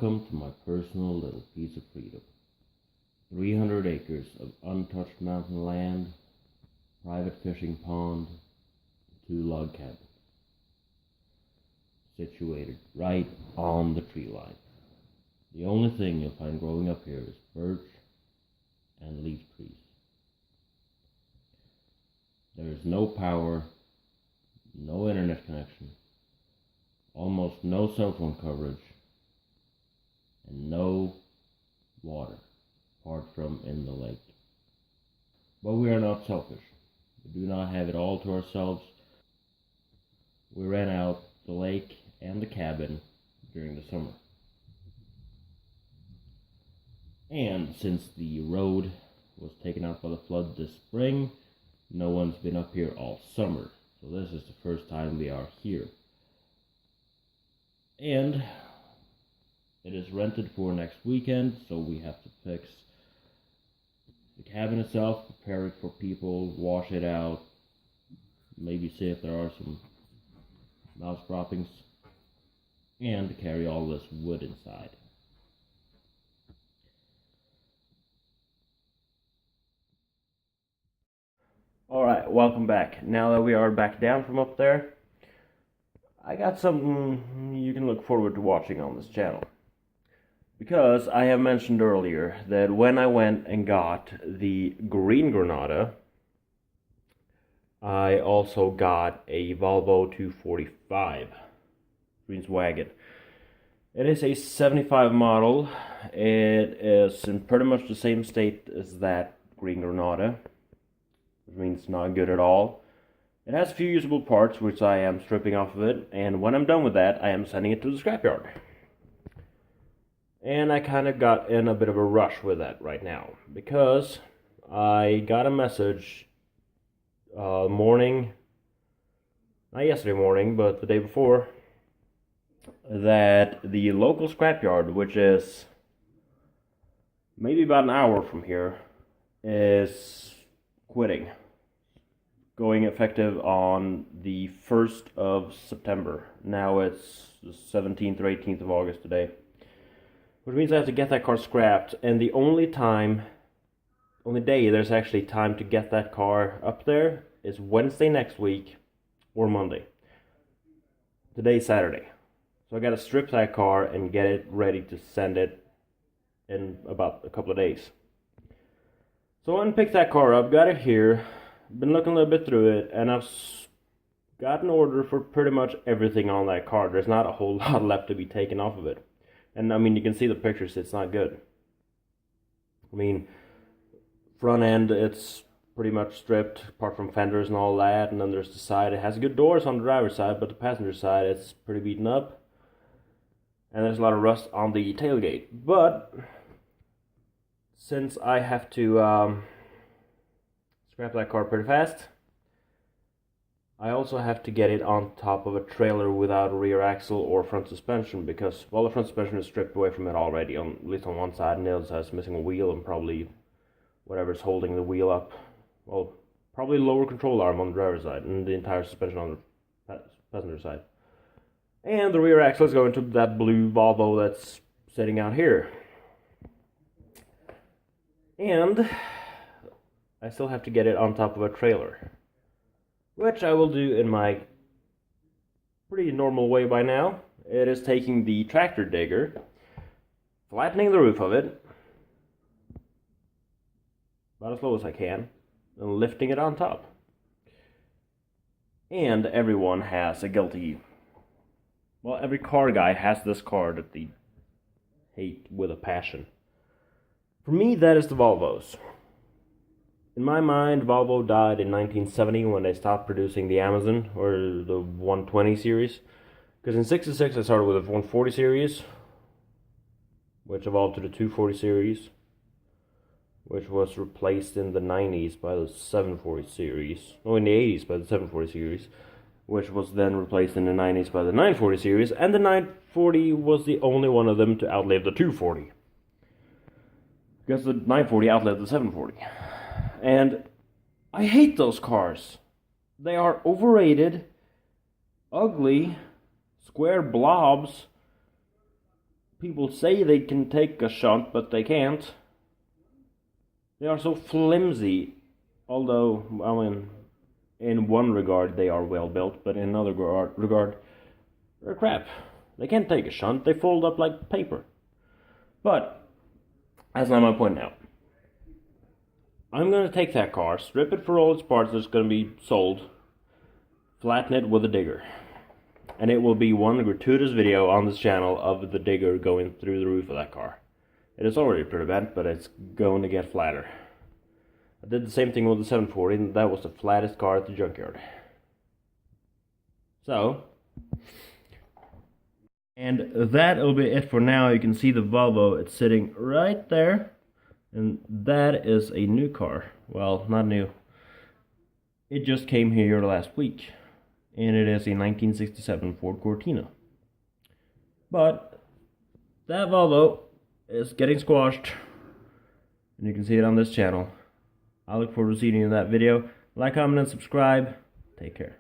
Welcome to my personal little piece of freedom. 300 acres of untouched mountain land, private fishing pond, 2 log cabins. Situated right on the tree line. The only thing you'll find growing up here is birch and leaf trees. There is no power, no internet connection, almost no cell phone coverage, and no water, apart from in the lake. But we are not selfish. We do not have it all to ourselves. We rent out the lake and the cabin during the summer. And since the road was taken out by the flood this spring, no one's been up here all summer. So this is the first time we are here. And it is rented for next weekend, so we have to fix the cabin itself, prepare it for people, wash it out, maybe see if there are some mouse droppings, and carry all this wood inside. Alright, welcome back. Now that we are back down from up there, I got something you can look forward to watching on this channel. Because I have mentioned earlier that when I went and got the green Granada, I also got a Volvo 245 Wagon. It is a 75 model. It is in pretty much the same state as that green Granada, which means not good at all. It has a few usable parts, which I am stripping off of it, and when I'm done with that, I am sending it to the scrapyard. And I kind of got in a bit of a rush with that right now, because I got a message morning, not yesterday morning, but the day before, that the local scrapyard, which is maybe about an hour from here, is quitting. Going effective on the 1st of September. Now it's the 17th or 18th of August today. Which means I have to get that car scrapped, and the only day there's actually time to get that car up there is Wednesday next week or Monday. Today's Saturday. So I gotta strip that car and get it ready to send it in about a couple of days. So I went and picked that car up, got it here, been looking a little bit through it, and I've got an order for pretty much everything on that car. There's not a whole lot left to be taken off of it. And I mean, you can see the pictures, it's not good. I mean, front end, it's pretty much stripped, apart from fenders and all that, and then there's the side. It has good doors on the driver's side, but the passenger side, it's pretty beaten up. And there's a lot of rust on the tailgate. But since I have to scrap that car pretty fast, I also have to get it on top of a trailer without a rear axle or front suspension, because, well, the front suspension is stripped away from it already, at least on one side, and the other side is missing a wheel and probably whatever's holding the wheel up. Well, probably lower control arm on the driver's side and the entire suspension on the passenger side. And the rear axle is going to that blue Volvo that's sitting out here. And I still have to get it on top of a trailer, which I will do in my pretty normal way by now. It is taking the tractor digger, flattening the roof of it, about as low as I can, and lifting it on top. And everyone has a guilty... Well, every car guy has this car that they hate with a passion. For me, that is the Volvos. In my mind, Volvo died in 1970 when they stopped producing the Amazon, or the 120 series. Because in 66 I started with the 140 series, which evolved to the 240 series, which was replaced in the 90s by the 740 series. Oh, in the 80s by the 740 series, which was then replaced in the 90s by the 940 series, and the 940 was the only one of them to outlive the 240. Because the 940 outlived the 740. And I hate those cars. They are overrated, ugly, square blobs People say they can take a shunt, but they can't. They are so flimsy, although, I mean, in one regard they are well built, but in another regard they're crap. They can't take a shunt, they fold up like paper. But, that's not my point now. I'm going to take that car, strip it for all its parts that's going to be sold, flatten it with a digger. And it will be one gratuitous video on this channel of the digger going through the roof of that car. It is already pretty bad, but it's going to get flatter. I did the same thing with the 740, and that was the flattest car at the junkyard. So, and that'll be it for now. You can see the Volvo, it's sitting right there. And that is a new car. Well, not new. It just came here last week. And it is a 1967 Ford Cortina. But that Volvo is getting squashed. And you can see it on this channel. I look forward to seeing you in that video. Like, comment, and subscribe. Take care.